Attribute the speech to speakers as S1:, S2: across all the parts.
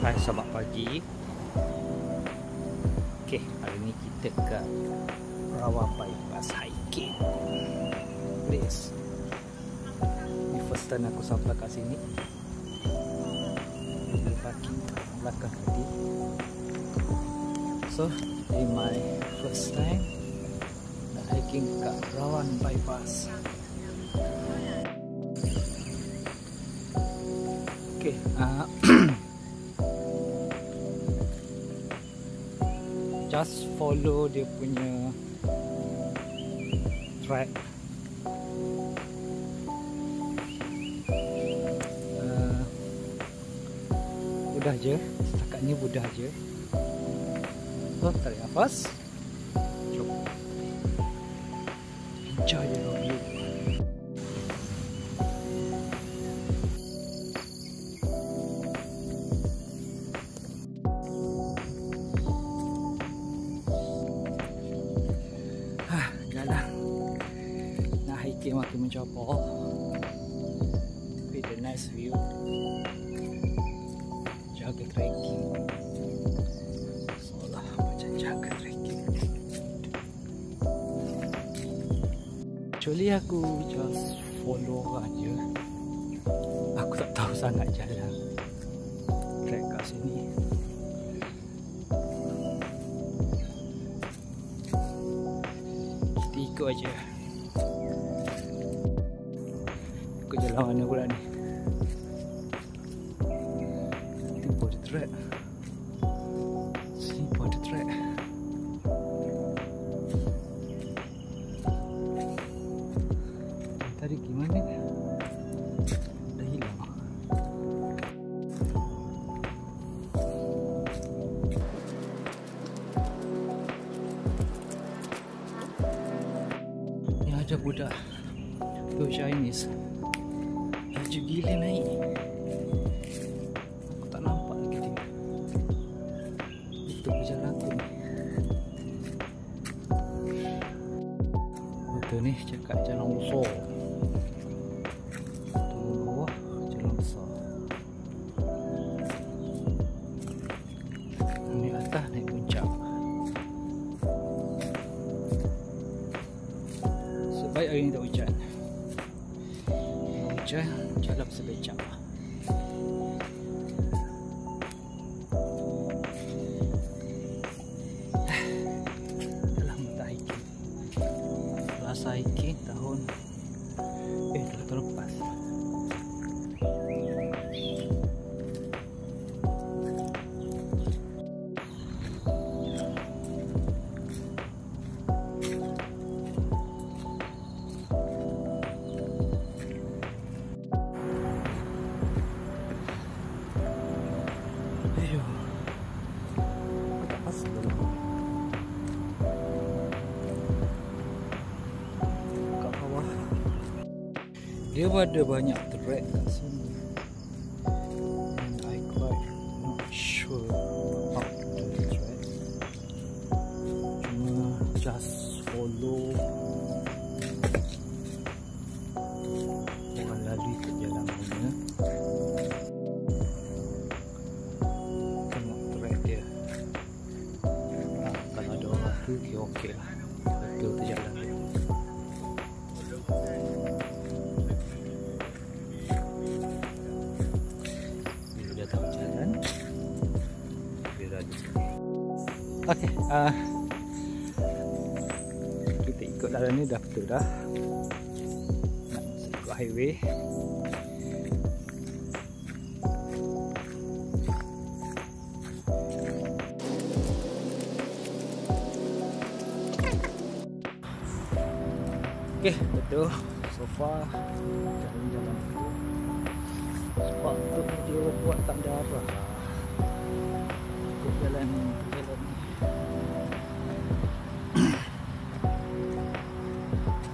S1: Hai, selamat pagi. Okey, hari ni kita kat Rawa Bypass hiking place. Ni first time aku sampai kat sini. Dia parking belakang tadi. So, ini my first time nak hiking kat Rawa Bypass. Okey, just follow dia punya track. Mudah je, setakat ni mudah je. So, tarik nafas. Jom. Enjoy the view. Makin mencapai with a nice view. Jaga trekking, seolah macam jaga trekking. Actually aku just follow aja. Aku tak tahu sangat jalan trek kat sini. Kita ikut aja. Ke jalan mana pula ni? Nanti border track. Sini border track. Tadi gimana ni? Dah hilang. Ni ada budak tu Chinese. Laju gila naik. Aku tak nampak lagi dia. Itu berjalan aku ni. Betul ni cakap jalan besar. Turun bawah jalan besar. Ni atas naik puncak. Sebaik hari ni tak hujan. Jalan sebecak. Dalam mata hiking. Rasa hiking tahun lepas. Dia ada banyak track kat sini. And I quite not sure about the track. Cuma just follow orang lalui ke jalan mana. Tengok track dia. Kalau ada orang tu, okey lah. Betul tu jalan dia. Okey, kita ikut jalan ni dah betul dah. Nak ikut highway. Okey, betul. So far jalan-jalan betul. Sebab tu dia buat tak ada arah. Jalan ni.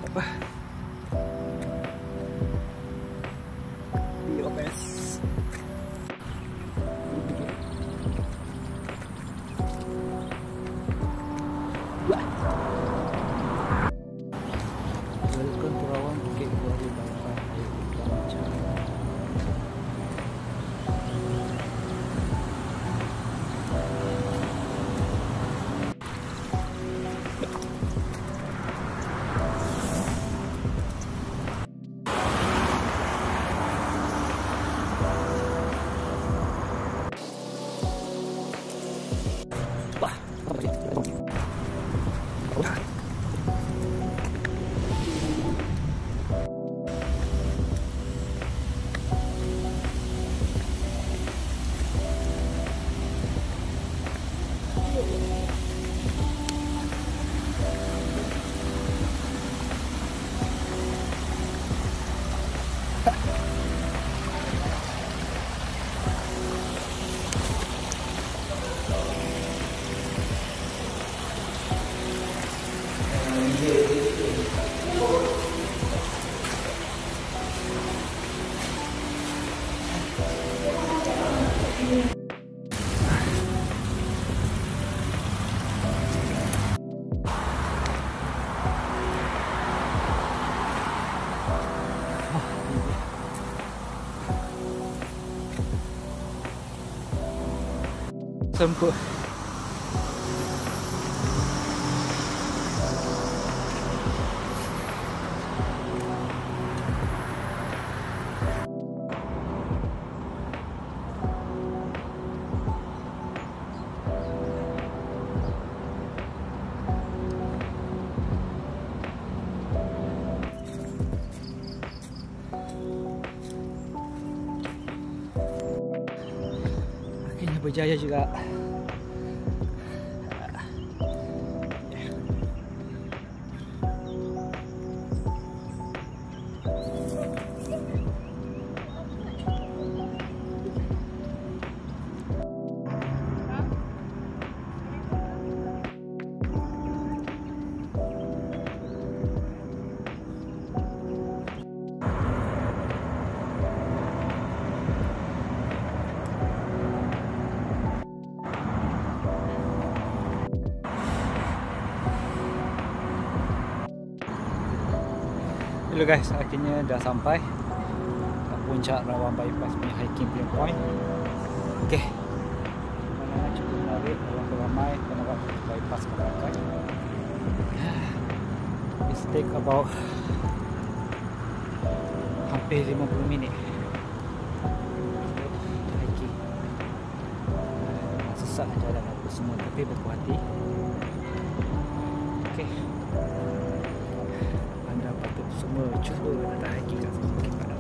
S1: Apa? Your best. Welcome to Rawa Bukit Baru Bypass. Semput. Akhirnya berjaya juga. Hello guys, akhirnya dah sampai kat puncak Rawang Bypass punya hiking punya point. Okay, mana cukup menarik, orang ramai, kena buat bypass ke belakang. It's take about hampir 50 minit hiking. Sesak jalan apa semua, tapi berpuas hati. Okay, semua cuba nak hiking kat sini kita nak.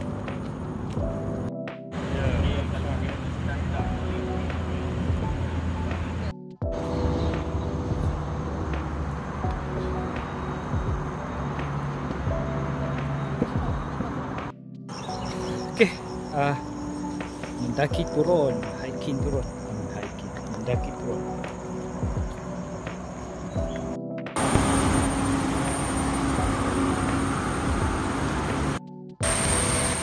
S1: Okey, mendaki turun, hiking turun, mendaki turun.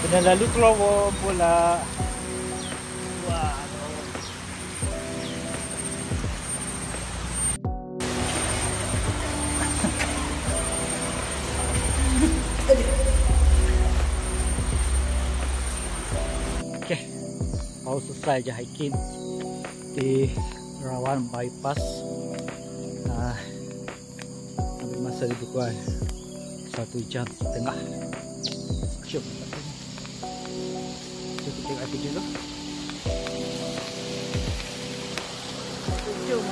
S1: Kena lalu Kelowong pula. Wah. Okay, baru selesai je hiking di Rawang Bypass. Ambil masa lebih kurang 1 jam setengah. Jom kita tengok api dulu. Jom.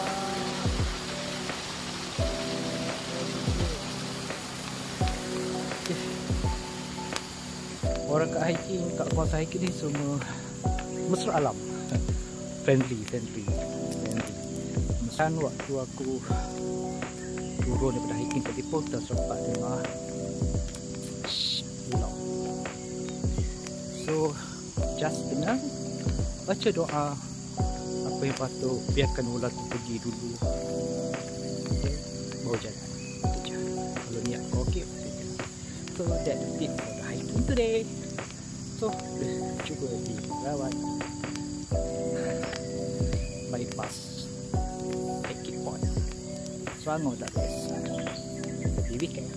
S1: Okay. Orang kat hiking, kat kawasan hiking ni semua mesra alam. Friendly. Mesan waktu aku turun daripada hiking tadi pun terserempak dengar pulau. So just tenang, baca doa, apa yang patut, biarkan ular tu pergi dulu, okay, baru jalan. Kalau niat kau okey, so that's it for the hiking today. So cuba di Rawang Bypass hiking point. Selangor tak biasa di weekend.